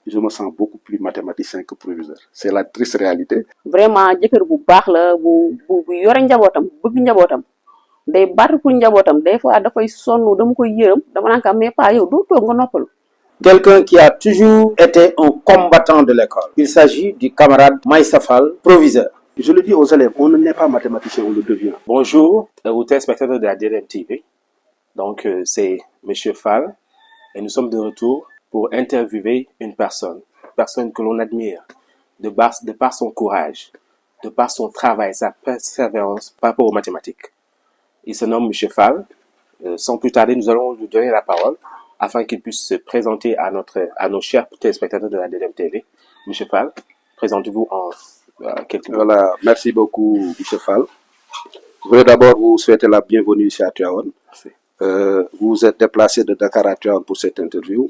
je me sens beaucoup plus mathématicien que proviseur. C'est la triste réalité. Vraiment jëkkër bu baax la bu yore njabootam bëgg njabootam day battre pour njabootam des fois dafay sonn dama koy yërëm dama naan ko mais pas yow doo toog nga noppalu. Quelqu'un qui a toujours été un combattant de l'école. Il s'agit du camarade Maïssa Fall, proviseur. Je le dis aux élèves, on ne naît pas mathématicien, on le devient. Bonjour aux téléspectateurs de la DLM TV. Donc c'est Monsieur Fall et nous sommes de retour pour interviewer une personne que l'on admire de par son courage, de par son travail, sa persévérance par rapport aux mathématiques. Il se nomme Monsieur Fall. Sans plus tarder, nous allons lui donner la parole afin qu'il puisse se présenter à nos chers téléspectateurs de la DLM TV. Monsieur Fall, présentez-vous en quelques mots. Voilà, merci beaucoup, Monsieur Fall. Je voudrais d'abord vous souhaiter la bienvenue ici à Tivaouane. Vous vous êtes déplacé de Dakar à Tivaouane pour cette interview.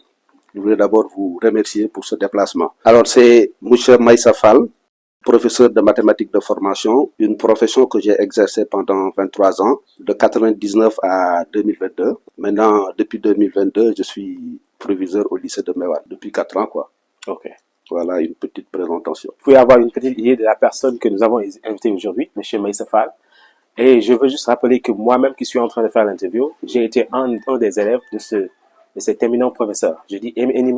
Je voudrais d'abord vous remercier pour ce déplacement. Alors, c'est M. Maïssa Fall, professeur de mathématiques de formation, une profession que j'ai exercée pendant 23 ans, de 1999 à 2022. Maintenant, depuis 2022, je suis proviseur au lycée de Mewan, depuis 4 ans, quoi. Ok. Voilà une petite présentation. Vous pouvez avoir une petite idée de la personne que nous avons invitée aujourd'hui, M. Maïssa Fall. Et je veux juste rappeler que moi-même qui suis en train de faire l'interview, j'ai été un des élèves de cet éminent professeur. Je dis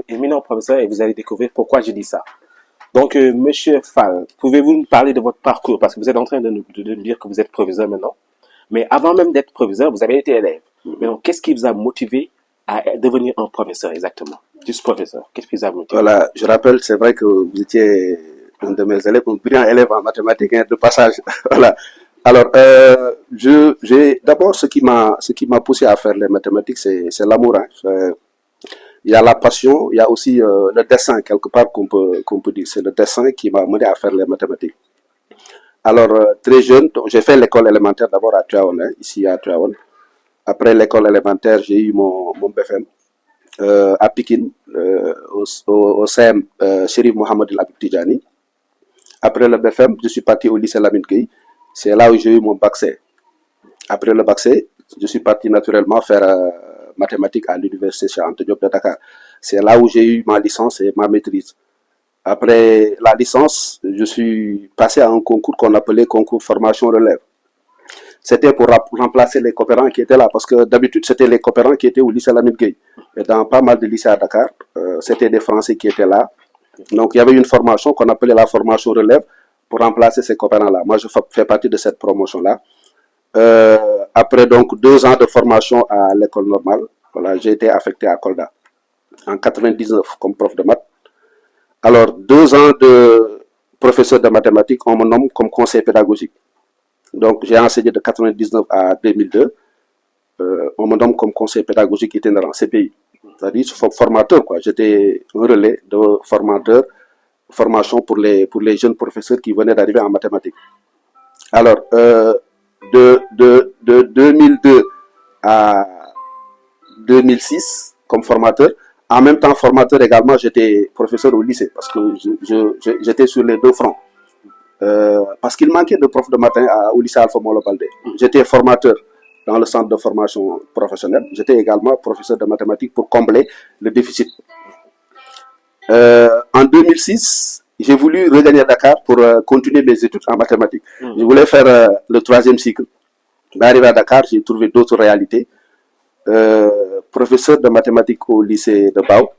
éminent professeur et vous allez découvrir pourquoi je dis ça. Donc, Monsieur Fall, pouvez-vous nous parler de votre parcours? Parce que vous êtes en train de nous dire que vous êtes proviseur maintenant. Mais avant même d'être proviseur, vous avez été élève. Mais donc, qu'est-ce qui vous a motivé à devenir un professeur exactement? Juste professeur. Qu'est-ce qui vous a motivé? Voilà, je rappelle, c'est vrai que vous étiez un de mes élèves, un brillant élève en mathématiques, de passage. Voilà. Alors, j'ai d'abord ce qui m'a poussé à faire les mathématiques, c'est l'amour. Hein. Il y a la passion, il y a aussi le dessin quelque part qu'on peut dire. C'est le dessin qui m'a mené à faire les mathématiques. Alors, très jeune, j'ai fait l'école élémentaire d'abord à Tivaouane, hein, ici à Tivaouane. Après l'école élémentaire, j'ai eu mon BFM à Pikine, au CM Chérif Mohamed El Habib Tidjani. Après le BFM, je suis parti au lycée Lamine Gueye. C'est là où j'ai eu mon bac C. Après le bac C, je suis parti naturellement faire mathématiques à l'université Cheikh Anta Diop de Dakar. C'est là où j'ai eu ma licence et ma maîtrise. Après la licence, je suis passé à un concours qu'on appelait concours formation relève. C'était pour remplacer les coopérants qui étaient là, parce que d'habitude, c'était les coopérants qui étaient au lycée Lamine Gueye. Et dans pas mal de lycées à Dakar, c'était des Français qui étaient là. Donc, il y avait une formation qu'on appelait la formation relève pour remplacer ces coopérants-là. Moi, je fais partie de cette promotion-là. Après donc 2 ans de formation à l'école normale, voilà, j'ai été affecté à Kolda en 99 comme prof de maths. Alors, 2 ans de professeur de mathématiques, on me nomme comme conseiller pédagogique. Donc, j'ai enseigné de 99 à 2002. On me nomme comme conseiller pédagogique itinérant, CPI. C'est-à-dire, formateur, quoi. J'étais un relais de formateur, formation pour les jeunes professeurs qui venaient d'arriver en mathématiques. Alors, de 2002 à 2006 comme formateur. En même temps, formateur également, j'étais professeur au lycée parce que j'étais sur les 2 fronts. Parce qu'il manquait de profs de maths au lycée Alpha Molo Baldé. J'étais formateur dans le centre de formation professionnelle. J'étais également professeur de mathématiques pour combler le déficit. En 2006, j'ai voulu regagner Dakar pour continuer mes études en mathématiques. Je voulais faire le 3e cycle. Arrivé à Dakar, j'ai trouvé d'autres réalités. Professeur de mathématiques au lycée de Bao,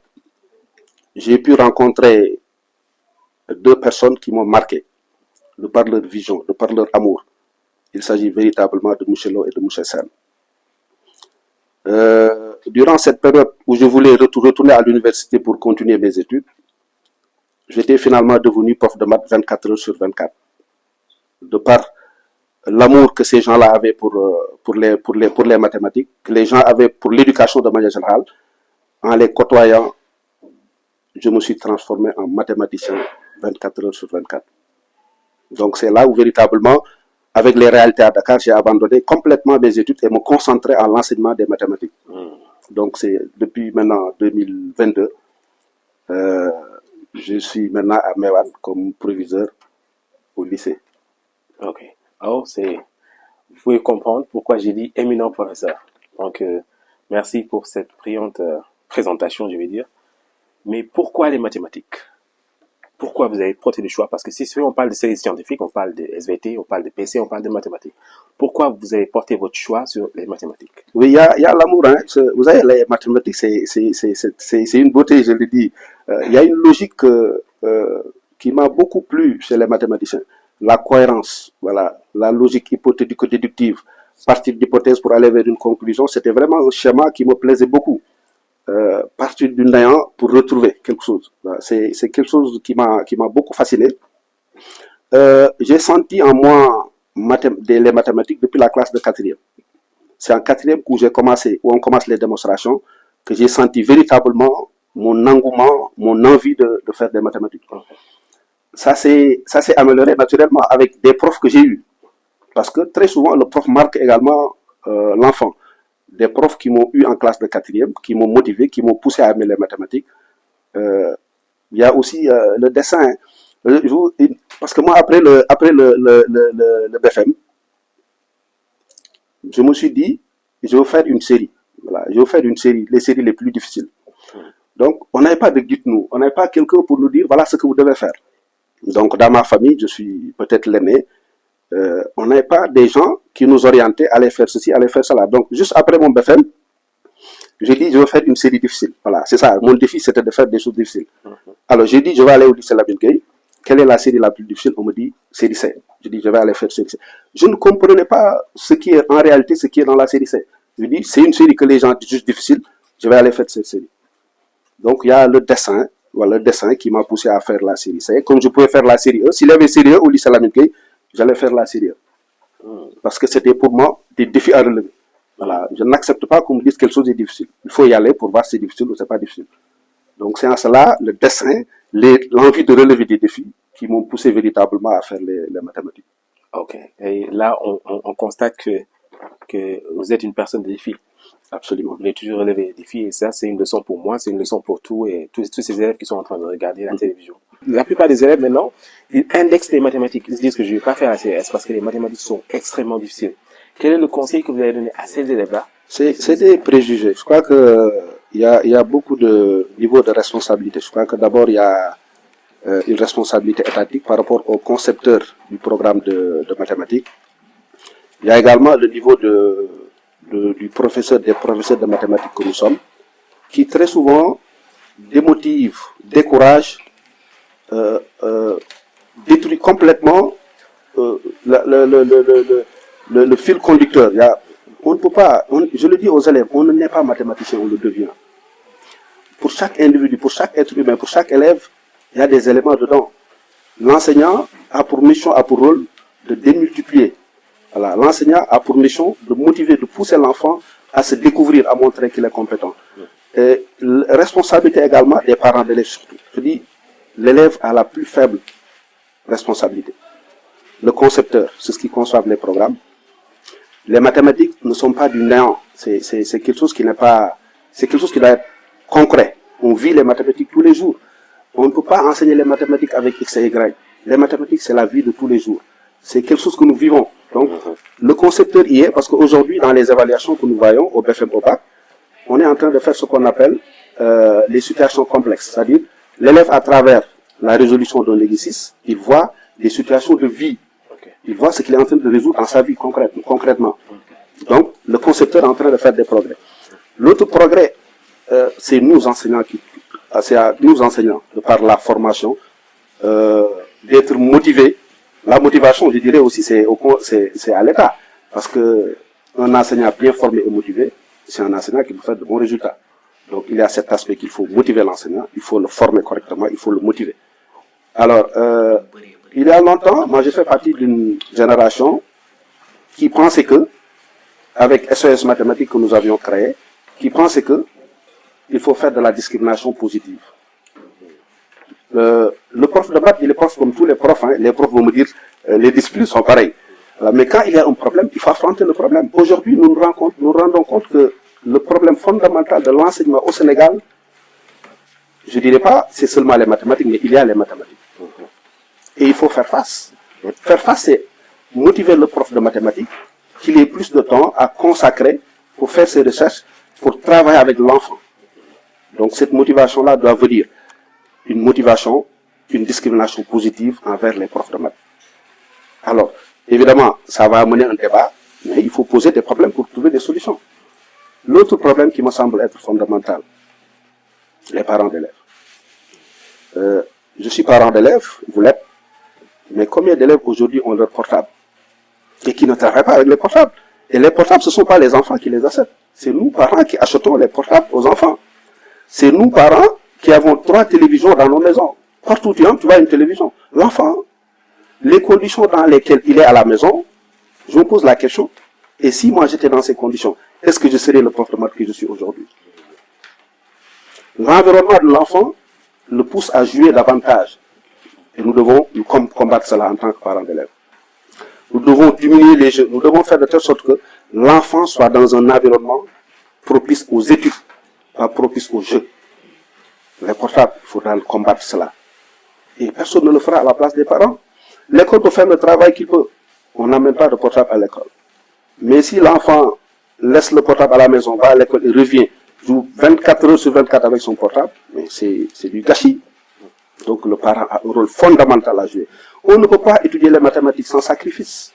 j'ai pu rencontrer 2 personnes qui m'ont marqué, de par leur vision, de par leur amour. Il s'agit véritablement de M. Lo et de M. Sen. Durant cette période où je voulais retourner à l'université pour continuer mes études, j'étais finalement devenu prof de maths 24 heures sur 24. De par l'amour que ces gens-là avaient pour les mathématiques, que les gens avaient pour l'éducation de manière générale, en les côtoyant, je me suis transformé en mathématicien 24 heures sur 24. Donc c'est là où véritablement, avec les réalités à Dakar, j'ai abandonné complètement mes études et me concentré à l'enseignement des mathématiques. Donc c'est depuis maintenant 2022, je suis maintenant à Mewan comme proviseur au lycée. Ok. Alors, vous pouvez comprendre pourquoi j'ai dit éminent professeur. Donc, merci pour cette brillante présentation, je vais dire. Mais pourquoi les mathématiques? Pourquoi vous avez porté le choix? Parce que si on parle de séries scientifiques, on parle de SVT, on parle de PC, on parle de mathématiques. Pourquoi vous avez porté votre choix sur les mathématiques? Oui, il y a l'amour. Hein. Vous savez, les mathématiques, c'est une beauté, je le dis. Il y a une logique qui m'a beaucoup plu chez les mathématiciens. La cohérence, voilà, la logique hypothético-déductive, partir d'hypothèses pour aller vers une conclusion, c'était vraiment un schéma qui me plaisait beaucoup. Partir du néant pour retrouver quelque chose. Voilà, c'est quelque chose qui m'a beaucoup fasciné. J'ai senti en moi les mathématiques depuis la classe de quatrième. C'est en quatrième où on commence les démonstrations, que j'ai senti véritablement mon engouement, mon envie de faire des mathématiques. Ça s'est amélioré naturellement avec des profs que j'ai eus. Parce que très souvent, le prof marque également l'enfant. Des profs qui m'ont eu en classe de quatrième, qui m'ont motivé, qui m'ont poussé à aimer les mathématiques. Il y a aussi le dessin. Parce que moi, après le BFM, je me suis dit, je vais faire une série. Voilà, je vais faire une série, les séries les plus difficiles. Donc, on n'avait pas de guide, nous. On n'avait pas quelqu'un pour nous dire, voilà ce que vous devez faire. Donc, dans ma famille, je suis peut-être l'aîné. On n'avait pas des gens qui nous orientaient, allez faire ceci, allez faire cela. Donc, juste après mon BFM, j'ai dit, je vais faire une série difficile. Voilà, c'est ça. Mon défi, c'était de faire des choses difficiles. Alors, j'ai dit, je vais aller au lycée Lamine Gueye. Quelle est la série la plus difficile? On me dit, série C. Je dis, je vais aller faire série C. Je ne comprenais pas ce qui est en réalité, ce qui est dans la série C. Je dis, c'est une série que les gens disent difficile, je vais aller faire cette série. Donc, il y a le dessin, voilà, le dessin qui m'a poussé à faire la série C. Comme je pouvais faire la série E, s'il y avait série E au lycée Lamine Gueye, j'allais faire la série E. Parce que c'était pour moi des défis à relever. Voilà, je n'accepte pas qu'on me dise quelque chose est difficile. Il faut y aller pour voir si c'est difficile ou c'est pas difficile. Donc, c'est en cela, le dessin, l'envie de relever des défis qui m'ont poussé véritablement à faire les mathématiques. Ok. Et là, on constate que vous êtes une personne de défi. Absolument. Vous voulez toujours relever les défis et ça, c'est une leçon pour moi, c'est une leçon pour tous ces élèves qui sont en train de regarder la télévision. La plupart des élèves, maintenant, ils indexent les mathématiques. Ils se disent que je ne vais pas faire la CS parce que les mathématiques sont extrêmement difficiles. Quel est le conseil que vous allez donner à ces élèves-là? C'est des préjugés. Je crois il y a beaucoup de niveaux de responsabilité. Je crois que d'abord, il y a une responsabilité étatique par rapport aux concepteurs du programme de mathématiques. Il y a également le niveau des professeurs de mathématiques que nous sommes, qui très souvent démotivent, découragent, détruit complètement le fil conducteur. On ne peut pas, je le dis aux élèves, on n'est pas mathématicien, on le devient. Pour chaque individu, pour chaque être humain, pour chaque élève, il y a des éléments dedans. L'enseignant a pour mission, a pour rôle de démultiplier. Voilà. L'enseignant a pour mission de motiver, de pousser l'enfant à se découvrir, à montrer qu'il est compétent. Et la responsabilité également des parents d'élèves surtout. Je dis, l'élève a la plus faible responsabilité. Le concepteur, c'est ce qui conçoit les programmes. Les mathématiques ne sont pas du néant. C'est quelque chose qui n'est pas, c'est quelque chose qui doit être concret. On vit les mathématiques tous les jours. On ne peut pas enseigner les mathématiques avec X et Y. Les mathématiques, c'est la vie de tous les jours. C'est quelque chose que nous vivons. Donc, le concepteur y est parce qu'aujourd'hui, dans les évaluations que nous voyons au BFM OPAC, on est en train de faire ce qu'on appelle les situations complexes. C'est-à-dire, l'élève, à travers la résolution d'un exercice, il voit des situations de vie. Il voit ce qu'il est en train de résoudre dans sa vie concrètement. Donc, le concepteur est en train de faire des progrès. L'autre progrès, c'est nous enseignants, c'est à nous enseignants, de par la formation, d'être motivés. La motivation, je dirais aussi, c'est à l'État. Parce que un enseignant bien formé et motivé, c'est un enseignant qui peut faire de bons résultats. Donc, il y a cet aspect qu'il faut motiver l'enseignant, il faut le former correctement, il faut le motiver. Alors, il y a longtemps, moi, j'ai fait partie d'une génération qui pensait que, avec SOS mathématiques que nous avions créé, qui pensait que il faut faire de la discrimination positive. Le prof de maths, il est prof comme tous les profs. Hein. Les profs vont me dire, les disciplines sont pareilles. Mais quand il y a un problème, il faut affronter le problème. Aujourd'hui, nous nous rendons compte que le problème fondamental de l'enseignement au Sénégal, je ne dirais pas c'est seulement les mathématiques, mais il y a les mathématiques. Et il faut faire face. Faire face, c'est motiver le prof de mathématiques qu'il ait plus de temps à consacrer pour faire ses recherches, pour travailler avec l'enfant. Donc cette motivation-là doit venir une motivation, une discrimination positive envers les profs de maths. Alors, évidemment, ça va amener un débat, mais il faut poser des problèmes pour trouver des solutions. L'autre problème qui me semble être fondamental, les parents d'élèves. Je suis parent d'élèves, vous l'êtes, mais combien d'élèves aujourd'hui ont leur portable et qui ne travaillent pas avec les portables? Et les portables, ce ne sont pas les enfants qui les achètent. C'est nous, parents, qui achetons les portables aux enfants. C'est nous, parents, qui avons 3 télévisions dans nos maisons. Partout où tu entres, tu vois une télévision. L'enfant, les conditions dans lesquelles il est à la maison, je me pose la question, et si moi j'étais dans ces conditions, est-ce que je serais le prof de maths que je suis aujourd'hui? L'environnement de l'enfant le pousse à jouer davantage. Et nous devons combattre cela en tant que parents d'élèves. Nous devons diminuer les jeux, nous devons faire de telle sorte que l'enfant soit dans un environnement propice aux études, pas propice aux jeux. Les portables, il faudra combattre cela. Et personne ne le fera à la place des parents. L'école peut faire le travail qu'il peut. On n'amène pas de portable à l'école. Mais si l'enfant laisse le portable à la maison, va à l'école et revient, joue 24 heures sur 24 avec son portable, mais c'est du gâchis. Donc le parent a un rôle fondamental à jouer. On ne peut pas étudier les mathématiques sans sacrifice.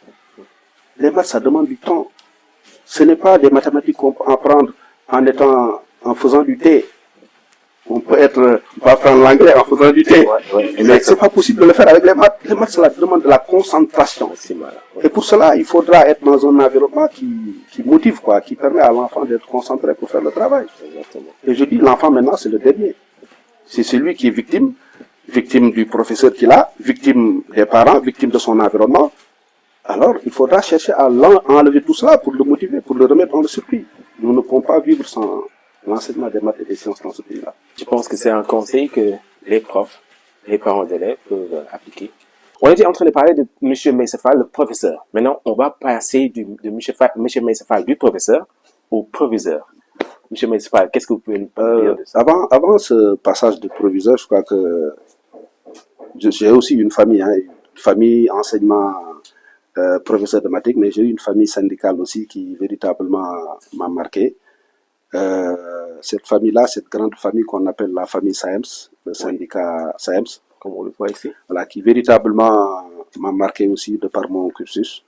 Les maths, ça demande du temps. Ce n'est pas des mathématiques qu'on peut apprendre en faisant du thé. On peut apprendre l'anglais en faisant du thé. Mais c'est pas possible de le faire avec les maths. Les maths, cela demande de la concentration. Et pour cela, il faudra être dans un environnement qui motive, qui permet à l'enfant d'être concentré pour faire le travail. Et je dis, l'enfant maintenant, c'est le dernier. C'est celui qui est victime du professeur qu'il a, victime des parents, victime de son environnement. Alors, il faudra chercher à enlever tout cela pour le motiver, pour le remettre dans le circuit. Nous ne pouvons pas vivre sans l'enseignement des maths et des sciences dans ce pays-là. Je pense que c'est un conseil que les profs, les parents d'élèves peuvent appliquer. On était en train de parler de M. Meissefal, le professeur. Maintenant, on va passer de M. Meissefal, du professeur, au proviseur. M. Meissefal, qu'est-ce que vous pouvez nous dire de ça? Avant ce passage de proviseur, je crois que j'ai aussi une famille, une famille enseignement professeur de mathématiques, mais j'ai eu une famille syndicale aussi qui véritablement m'a marqué. Cette famille-là, cette grande famille qu'on appelle la famille SAEMS, le syndicat SAEMS, comme on le voit ici, voilà, qui véritablement m'a marqué aussi de par mon cursus.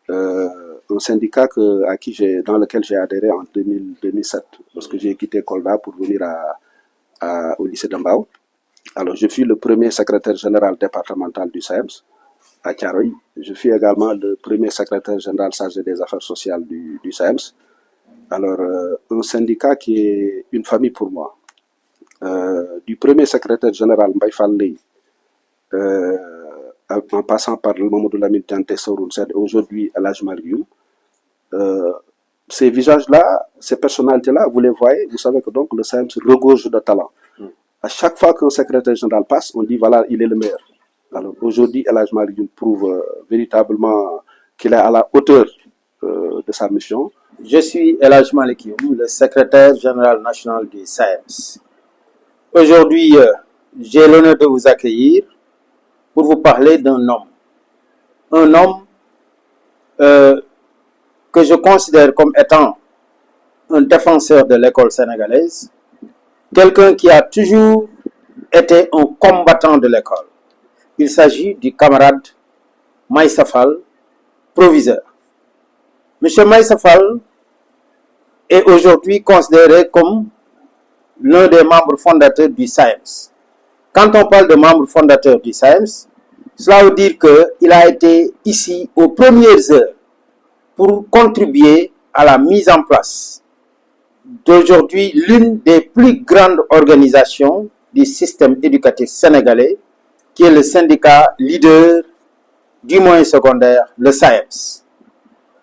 Un syndicat dans lequel j'ai adhéré en 2007, lorsque j'ai quitté Kolda pour venir au lycée d'Ambao. Alors, je fus le premier secrétaire général départemental du SAEMS à Thiaroye. Je fus également le premier secrétaire général chargé des affaires sociales du SAEMS. Alors, un syndicat qui est une famille pour moi. Du premier secrétaire général Mbaye Fall en passant par le Mamadou Lamine Dianté Soroun Sène et aujourd'hui El Hadj Malick Youm, ces visages-là, ces personnalités-là, vous les voyez, vous savez que donc le SAEMS regorge de talent. À chaque fois qu'un secrétaire général passe, on dit voilà, il est le meilleur. Alors aujourd'hui, El Hadj Malick Youm prouve véritablement qu'il est à la hauteur de sa mission. Je suis El Hadj Malick Youm, le secrétaire général national du SAEMS. Aujourd'hui, j'ai l'honneur de vous accueillir pour vous parler d'un homme. Un homme que je considère comme étant un défenseur de l'école sénégalaise, quelqu'un qui a toujours été un combattant de l'école. Il s'agit du camarade Meissefal, proviseur. Monsieur Meissefal est aujourd'hui considéré comme l'un des membres fondateurs du SAEMS. Quand on parle de membre fondateur du SAEMS, cela veut dire qu'il a été ici aux premières heures pour contribuer à la mise en place d'aujourd'hui l'une des plus grandes organisations du système éducatif sénégalais, qui est le syndicat leader du moyen secondaire, le SAEMS.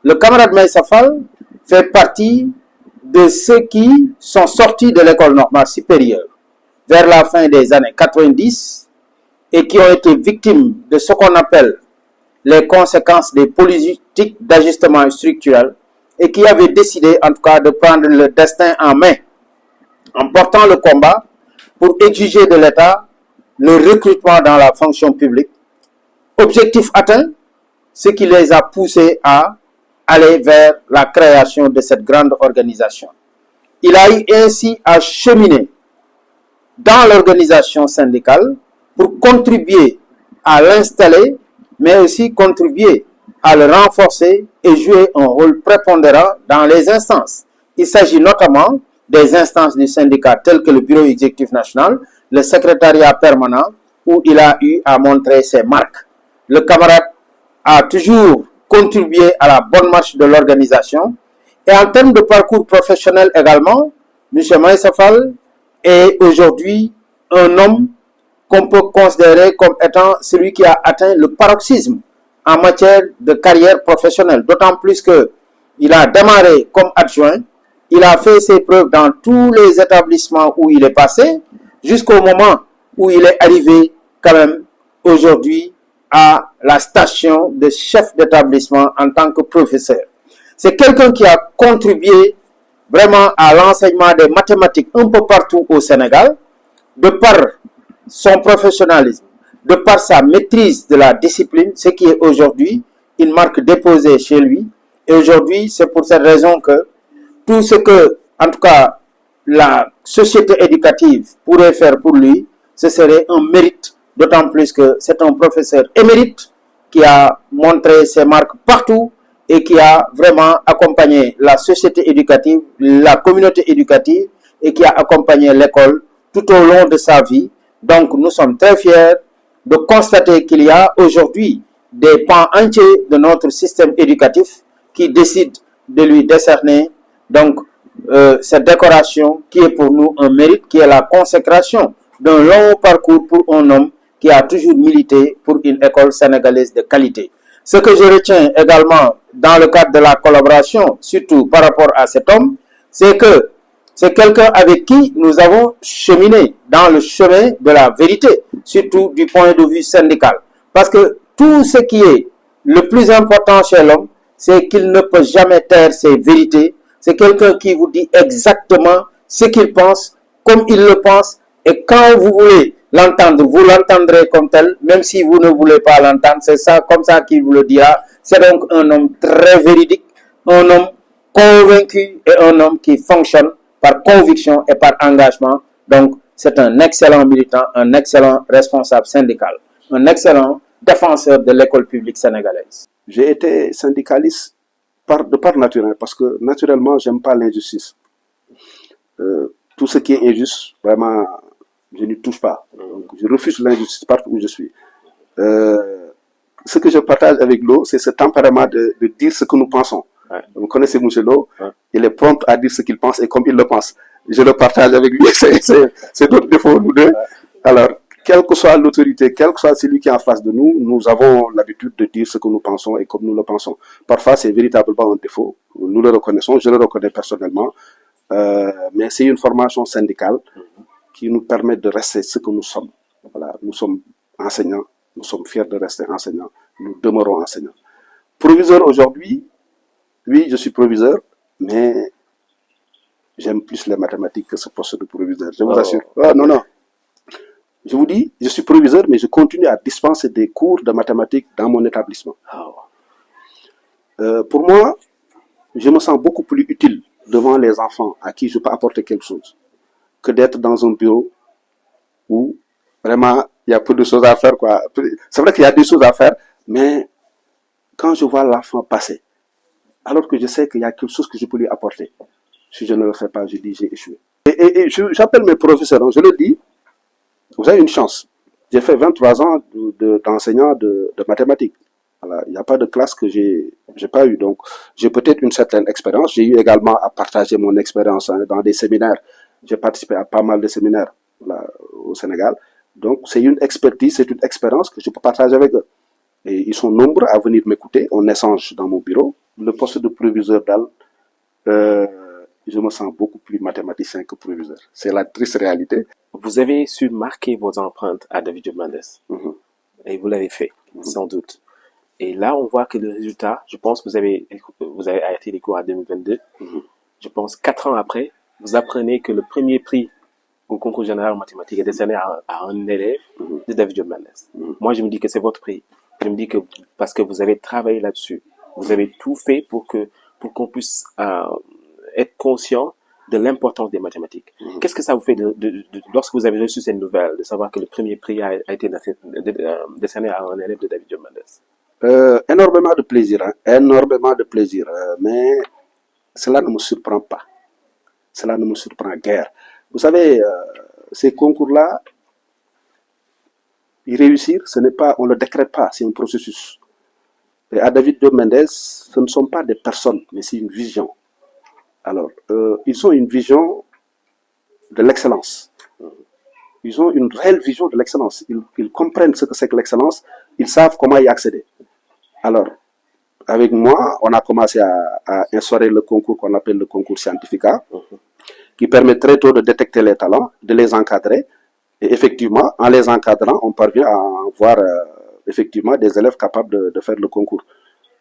Le camarade Meissefal fait partie de ceux qui sont sortis de l'école normale supérieure vers la fin des années 90 et qui ont été victimes de ce qu'on appelle les conséquences des politiques d'ajustement structurel et qui avaient décidé en tout cas de prendre le destin en main en portant le combat pour exiger de l'État le recrutement dans la fonction publique. Objectif atteint, ce qui les a poussés à aller vers la création de cette grande organisation. Il a eu ainsi à cheminer dans l'organisation syndicale pour contribuer à l'installer, mais aussi contribuer à le renforcer et jouer un rôle prépondérant dans les instances. Il s'agit notamment des instances du syndicat telles que le bureau exécutif national, le secrétariat permanent, où il a eu à montrer ses marques. Le camarade a toujours contribué à la bonne marche de l'organisation. Et en termes de parcours professionnel également, M. Maïssa Fall est aujourd'hui un homme qu'on peut considérer comme étant celui qui a atteint le paroxysme en matière de carrière professionnelle. D'autant plus qu'il a démarré comme adjoint, il a fait ses preuves dans tous les établissements où il est passé, jusqu'au moment où il est arrivé quand même aujourd'hui à la station de chef d'établissement en tant que professeur. C'est quelqu'un qui a contribué vraiment à l'enseignement des mathématiques un peu partout au Sénégal, de par son professionnalisme, de par sa maîtrise de la discipline, ce qui est aujourd'hui une marque déposée chez lui. Et aujourd'hui, c'est pour cette raison que tout ce que, en tout cas, la société éducative pourrait faire pour lui, ce serait un mérite, d'autant plus que c'est un professeur émérite qui a montré ses marques partout et qui a vraiment accompagné la société éducative, la communauté éducative et qui a accompagné l'école tout au long de sa vie. Donc nous sommes très fiers de constater qu'il y a aujourd'hui des pans entiers de notre système éducatif qui décident de lui décerner donc cette décoration qui est pour nous un mérite, qui est la consécration d'un long parcours pour un homme qui a toujours milité pour une école sénégalaise de qualité. Ce que je retiens également dans le cadre de la collaboration, surtout par rapport à cet homme, c'est que c'est quelqu'un avec qui nous avons cheminé dans le chemin de la vérité, surtout du point de vue syndical. Parce que tout ce qui est le plus important chez l'homme, c'est qu'il ne peut jamais taire ses vérités. C'est quelqu'un qui vous dit exactement ce qu'il pense, comme il le pense, et quand vous voulez l'entendre, vous l'entendrez comme tel, même si vous ne voulez pas l'entendre, c'est ça, comme ça qu'il vous le dira. C'est donc un homme très véridique, un homme convaincu et un homme qui fonctionne par conviction et par engagement. Donc, c'est un excellent militant, un excellent responsable syndical, un excellent défenseur de l'école publique sénégalaise. J'ai été syndicaliste de par nature, parce que naturellement, j'aime pas l'injustice. Tout ce qui est injuste, vraiment, je n'y touche pas. Donc, je refuse l'injustice partout où je suis. Ce que je partage avec Lo, c'est ce tempérament de dire ce que nous pensons. Ouais. Vous connaissez M. Lo, ouais. Il est prompt à dire ce qu'il pense et comme il le pense. Je le partage avec lui, c'est notre défaut, nous deux. Ouais. Alors, quelle que soit l'autorité, quel que soit celui qui est en face de nous, nous avons l'habitude de dire ce que nous pensons et comme nous le pensons. Parfois, c'est véritablement un défaut. Nous le reconnaissons, je le reconnais personnellement. Mais c'est une formation syndicale qui nous permet de rester ce que nous sommes. Voilà, nous sommes enseignants, nous sommes fiers de rester enseignants, nous demeurons enseignants. Proviseur aujourd'hui, oui, je suis proviseur, mais j'aime plus les mathématiques que ce poste de proviseur, je vous assure. Ah, non. Je vous dis, je suis proviseur, mais je continue à dispenser des cours de mathématiques dans mon établissement. Pour moi, je me sens beaucoup plus utile devant les enfants à qui je peux apporter quelque chose que d'être dans un bureau où vraiment il y a peu de choses à faire, quoi. C'est vrai qu'il y a des choses à faire, mais quand je vois l'enfant passer, alors que je sais qu'il y a quelque chose que je peux lui apporter, si je ne le fais pas, je dis j'ai échoué. Et j'appelle mes professeurs, je le dis, vous avez une chance. J'ai fait 23 ans d'enseignant de mathématiques. Voilà, il n'y a pas de classe que j'ai pas eu. Donc, j'ai peut-être une certaine expérience. J'ai eu également à partager mon expérience dans des séminaires. J'ai participé à pas mal de séminaires là, au Sénégal. Donc, c'est une expertise, c'est une expérience que je peux partager avec eux. Et ils sont nombreux à venir m'écouter. On échange dans mon bureau. Le poste de proviseur d'Al, je me sens beaucoup plus mathématicien que proviseur. C'est la triste réalité. Vous avez su marquer vos empreintes à David Diop Mendes. Et vous l'avez fait, sans doute. Et là, on voit que le résultat, je pense que vous avez arrêté les cours en 2022. Je pense 4 ans après, vous apprenez que le premier prix au concours général en mathématiques est décerné à un élève de David Diop Mendes. Moi, je me dis que c'est votre prix. Je me dis que parce que vous avez travaillé là-dessus, vous avez tout fait pour qu'on puisse être conscient de l'importance des mathématiques. Qu'est-ce que ça vous fait lorsque vous avez reçu cette nouvelle, de savoir que le premier prix a été décerné à un élève de David Diop Mendes? Énormément de plaisir, hein, énormément de plaisir. Mais cela ne me surprend pas. Cela ne me surprend guère. Vous savez, ces concours-là, y réussir, ce n'est pas, on ne le décrète pas, c'est un processus. Et à David Diop Mendes, ce ne sont pas des personnes, mais c'est une vision. Alors, ils ont une vision de l'excellence. Ils ont une réelle vision de l'excellence. Ils comprennent ce que c'est que l'excellence. Ils savent comment y accéder. Alors, avec moi, on a commencé à instaurer le concours qu'on appelle le concours Scientifica, qui permet très tôt de détecter les talents, de les encadrer. Et effectivement, en les encadrant, on parvient à voir effectivement des élèves capables de faire le concours.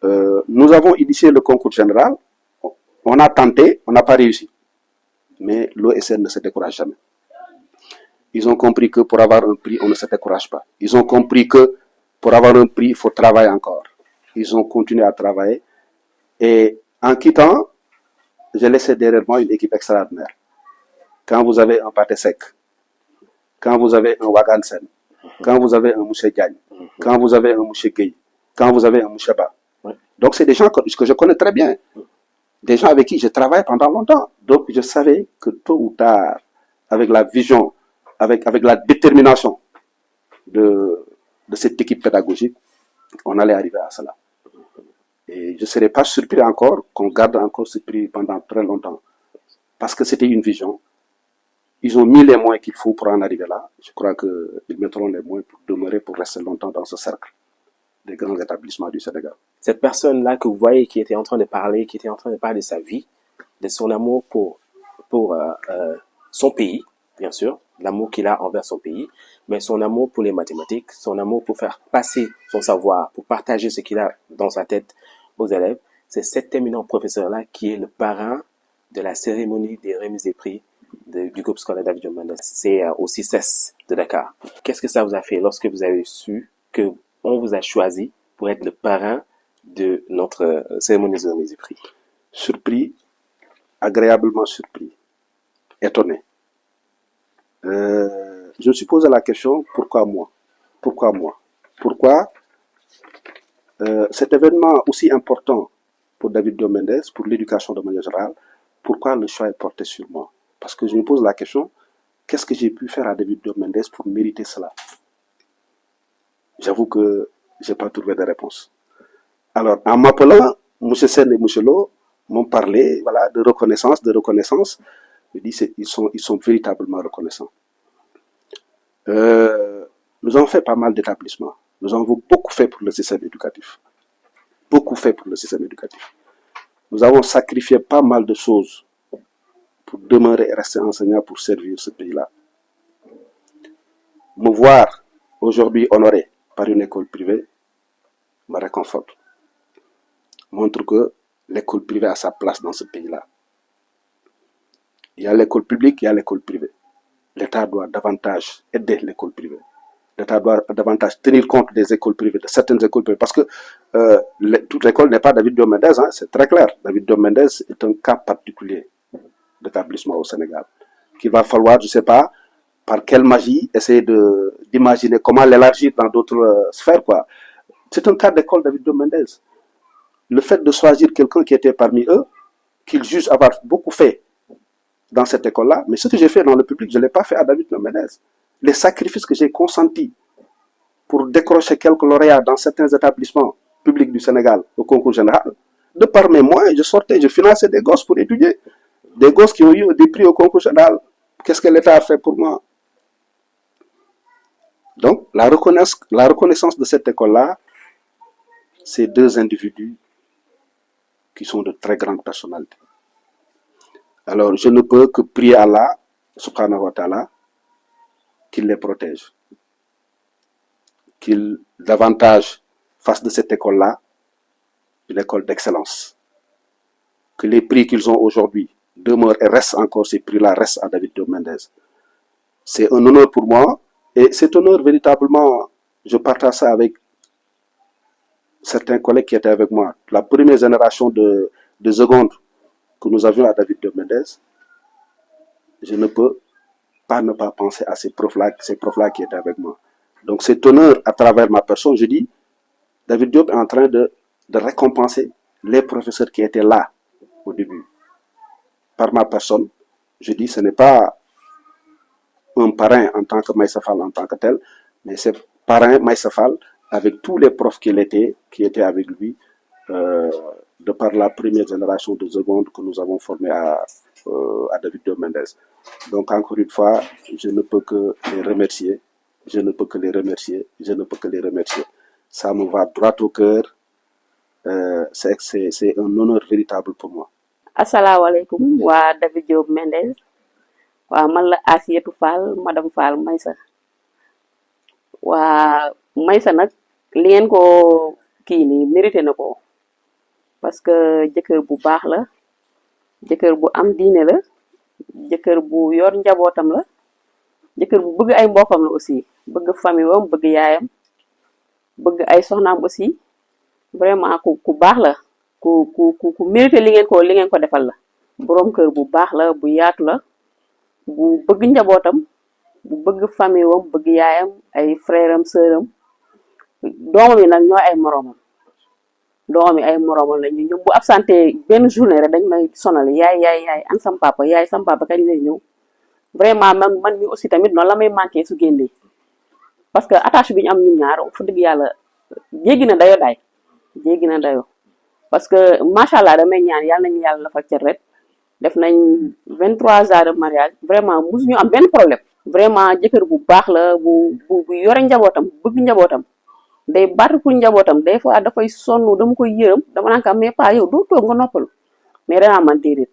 Nous avons initié le concours général. On a tenté, on n'a pas réussi. Mais l'OSN ne se décourage jamais. Ils ont compris que pour avoir un prix, on ne se décourage pas. Ils ont compris que pour avoir un prix, il faut travailler encore. Ils ont continué à travailler. Et en quittant, j'ai laissé derrière moi une équipe extraordinaire. Quand vous avez un Pathé Seck, quand vous avez un Wagan Sen, quand vous avez un Mouché Diagne, quand vous avez un Mouché Gueye, quand vous avez un Mouché Ba. Donc c'est des gens que je connais très bien. Des gens avec qui j'ai travaillé pendant longtemps. Donc je savais que tôt ou tard, avec la vision, avec la détermination de cette équipe pédagogique, on allait arriver à cela. Et je ne serais pas surpris encore qu'on garde encore ce prix pendant très longtemps. Parce que c'était une vision. Ils ont mis les moyens qu'il faut pour en arriver là. Je crois qu'ils mettront les moyens pour demeurer, pour rester longtemps dans ce cercle des grands établissements du Sénégal. Cette personne-là que vous voyez qui était en train de parler, de sa vie, de son amour pour son pays, bien sûr, l'amour qu'il a envers son pays, mais son amour pour les mathématiques, son amour pour faire passer son savoir, pour partager ce qu'il a dans sa tête aux élèves, c'est cet éminent professeur-là qui est le parrain de la cérémonie des remises des prix du groupe scolaire David Diop Mendes. C'est au CICES de Dakar. Qu'est-ce que ça vous a fait lorsque vous avez su que on vous a choisi pour être le parrain de notre cérémonie de remise des prix? Surpris, agréablement surpris, étonné. Je me suis posé la question, pourquoi moi? Pourquoi moi? Pourquoi cet événement aussi important pour David Diop Mendes, pour l'éducation de manière générale, pourquoi le choix est porté sur moi? Parce que je me pose la question, qu'est-ce que j'ai pu faire à David Diop Mendes pour mériter cela? J'avoue que je n'ai pas trouvé de réponse. Alors, en m'appelant, M. Sen et M. Lo m'ont parlé, voilà, de reconnaissance. Je dis, ils sont véritablement reconnaissants. Nous avons fait pas mal d'établissements. Nous avons beaucoup fait pour le système éducatif. Beaucoup fait pour le système éducatif. Nous avons sacrifié pas mal de choses pour demeurer et rester enseignant pour servir ce pays-là. Me voir aujourd'hui honoré par une école privée me réconforte. Montre que l'école privée a sa place dans ce pays-là. Il y a l'école publique, il y a l'école privée. L'État doit davantage aider l'école privée. L'État doit davantage tenir compte des écoles privées, de certaines écoles privées. Parce que toute l'école n'est pas David Diop Mendes, hein, c'est très clair. David Diop Mendes est un cas particulier d'établissement au Sénégal. Qu'il va falloir, je ne sais pas, par quelle magie, essayer d'imaginer comment l'élargir dans d'autres sphères, quoi. C'est un cas d'école David Diop Mendes. Le fait de choisir quelqu'un qui était parmi eux, qu'ils jugent avoir beaucoup fait dans cette école-là, mais ce que j'ai fait dans le public, je ne l'ai pas fait à David Diop Mendes. Les sacrifices que j'ai consentis pour décrocher quelques lauréats dans certains établissements publics du Sénégal au concours général, de par mes moyens, je sortais, je finançais des gosses pour étudier. Des gosses qui ont eu des prix au concours général. Qu'est-ce que l'État a fait pour moi? Donc, la reconnaissance de cette école-là, c'est deux individus qui sont de très grandes personnalités. Alors, je ne peux que prier Allah, subhanahu wa ta'ala, qu'il les protège. Qu'il davantage fasse de cette école-là une école d'excellence. Que les prix qu'ils ont aujourd'hui demeurent et restent encore, ces prix-là restent à David Diop Mendes. C'est un honneur pour moi, et cet honneur, véritablement, je partage ça avec certains collègues qui étaient avec moi. La première génération de secondes que nous avions à David Diop Mendes, je ne peux pas ne pas penser à ces profs-là qui étaient avec moi. Donc cet honneur à travers ma personne, je dis, David Diop est en train de récompenser les professeurs qui étaient là au début. Par ma personne, je dis, ce n'est pas un parrain en tant que Maïssa Fall en tant que tel, mais c'est parrain Maïssa Fall avec tous les profs qui étaient avec lui, de par la première génération de seconde que nous avons formé à David Diop Mendes. Donc encore une fois, je ne peux que les remercier, je ne peux que les remercier, je ne peux que les remercier. Ça me va droit au cœur, c'est un honneur véritable pour moi. Asalaamaaleykum waa David Diop Mendes waa man la Asiatou Fall madame Fall Maysa waa Maysa nag li ngeen ko kii nii mérité na ko parce que jëkkër bu baax la jëkkër bu am diine la jëkkër bu yor njabootam la jëkkër bu bëgg ay mbokkam la aussi bëgg famille wam bëgg yaayam bëgg ay soxnaam aussi vraiment ku baax la ku mérité li ngeen ko defal la borom kër bu baax la bu yaatu la bu bëgg njabootam bu bëgg famille wam bëgg yaayam ay frère am sœur am doomam yi nag ñoo ay moromam doomam yi ay moromam la ñu ñoom bu absenté benn journée rek dañ may sonal yaay an sam papa kañ lay ñëw vraiment man mi aussi tamit noonu la may manqué su génnee parce que attache bi ñu am ñun ñaar fa dëgg yàlla jéggi na dayo parce que macha allah damay ñaan yàlla nañu yàlla dafa cër rek def nañ 23 ans de mariage vraiment mosuñu am benn problème. vraiment jëkkër bu baax la bu yore njabootam bëgg njabootam day battre pour njabootam des fois dafay sonn dama koy yërëm dama naan ko mais pas yow doo toog nga noppalu mais danaa man déedéet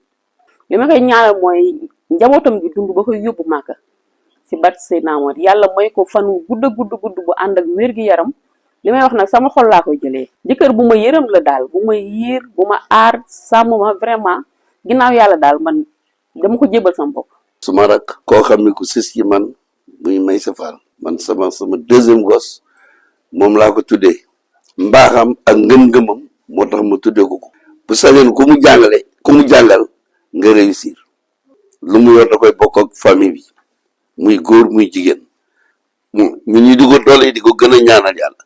li ma koy ñaanal mooy njabootam gi dund ba koy yóbbu Màkka si bat Seydina Muhammad yàlla may ko fanu gudd bu ànd ak wér gi yaram. li may wax nag sama xol laa koy jëlee jëkkër bu ma yërëm la daal bu ma yiir bu ma aar sàmm ma vraiment ginnaaw yàlla daal man dama ko jébal sama bopp. suma rak koo xam ne ku sës ci man muy Maysa Fall man sama deuxième gosse moom laa ko tuddee mbaaxam ak ngëm-ngëmam moo tax ma tuddee ko bu sañoon ku mu jàngal nga réussir lu mu yor da koy bokk ak famille bi muy góor muy jigéen ñu ñuy di ko doole di ko gën a ñaanal yàlla.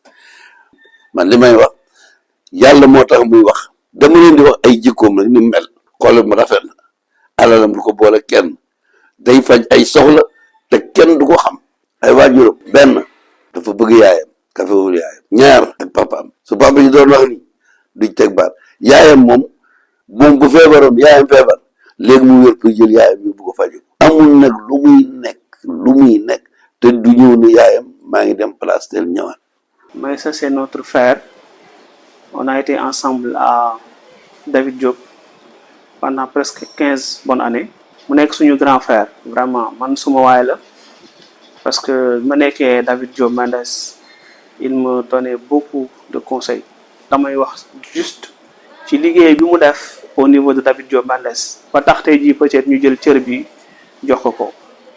man li may wax yàlla moo tax muy wax dama leen di wax ay jikkoom rek ni mu mel xolam mu rafet na alalam du ko boole kenn day faj ay soxla te kenn du ko xam ay waajuram benn dafa bëgg yaayam kafewul yaayam ñaar ak papaam su papa ji doon wax ni duñ teg baat yaayam moom bu feebaroon yaayam feebar léegi mu wér pour jël yaayam yóbbu ko faju amul nag lu muy nekk te du ñëw ni yaayam maa ngi dem place tel ñëwaat. Maysa, c'est notre frère. On a été ensemble à David Diop pendant presque 15 bonnes années. Mu nekk suñu grand frère vraiment man suma waay la parce que ma nekkee David Diop Mendes il me donnait beaucoup de conseils. damay wax juste ci liggéey bi mu def au niveau de David Diop Mendes ba tax tey jii peut-être ñu jël cër bi jox ko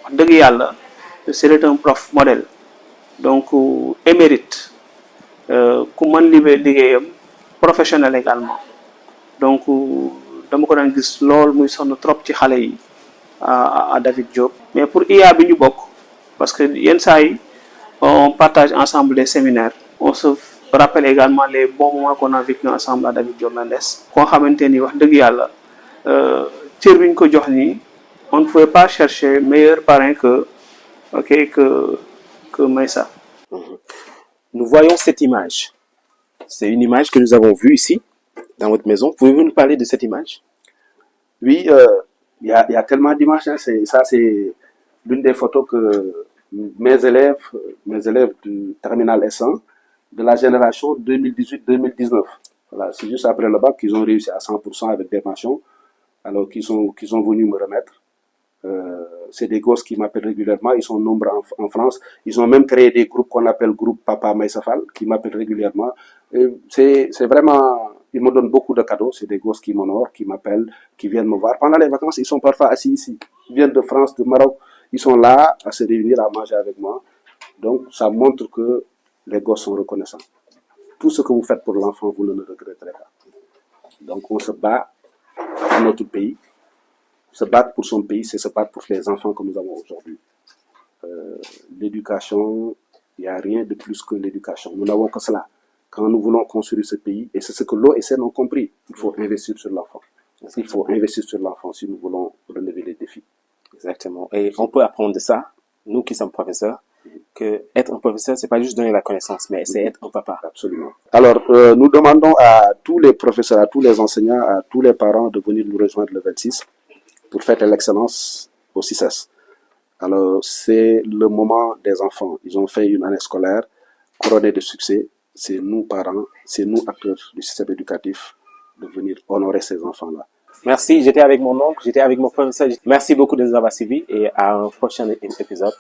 wax dëgg yàlla c'est un prof modèle donc émérite. ku mën liggéeyam professionnel également donc dama ko daan gis lool muy sonn trop ci xale yi à David Diop. mais pour IA bi ñu bokk parce que yenn saa yi on partage ensemble des séminaires on se rappelle également les bons moments qu'on a vécu ensemble à David Diop Mendes. koo xamante ni wax dëgg yàlla cër bi ñu ko jox nii on ne pouvait pas chercher meilleur parrain que Maysa. Nous voyons cette image. C'est une image que nous avons vue ici, dans votre maison. Pouvez-vous nous parler de cette image? Oui, il y a tellement d'images. Hein. C'est l'une des photos que mes élèves du terminal S1 de la génération 2018-2019. Voilà, c'est juste après le bac qu'ils ont réussi à 100% avec des mentions, alors qu'ils sont venus me remettre. C'est des gosses qui m'appellent régulièrement, ils sont nombreux en France. Ils ont même créé des groupes qu'on appelle groupe Papa Maysa Fall, qui m'appellent régulièrement. C'est vraiment, ils me donnent beaucoup de cadeaux. C'est des gosses qui m'honorent, qui m'appellent, qui viennent me voir. Pendant les vacances, ils sont parfois assis ici. Ils viennent de France, de Maroc. Ils sont là à se réunir, à manger avec moi. Donc, ça montre que les gosses sont reconnaissants. Tout ce que vous faites pour l'enfant, vous ne le regretterez pas. Donc, on se bat pour notre pays. Se battre pour son pays, c'est se battre pour les enfants que nous avons aujourd'hui. L'éducation, il n'y a rien de plus que l'éducation. Nous n'avons que cela. Quand nous voulons construire ce pays, et c'est ce que l'OSN ont compris, il faut investir sur l'enfant. Il faut investir sur l'enfant si nous voulons relever les défis. Exactement. Et on peut apprendre de ça, nous qui sommes professeurs, que être un professeur, c'est pas juste donner la connaissance, mais c'est être un papa. Absolument. Alors, nous demandons à tous les professeurs, à tous les enseignants, à tous les parents de venir nous rejoindre le 26 pour fêter l'excellence au CICES. Alors, c'est le moment des enfants. Ils ont fait une année scolaire couronnée de succès. C'est nous, parents, c'est nous, acteurs du système éducatif, de venir honorer ces enfants-là. Merci, j'étais avec mon oncle, j'étais avec mon professeur. Merci beaucoup de nous avoir suivis et à un prochain épisode.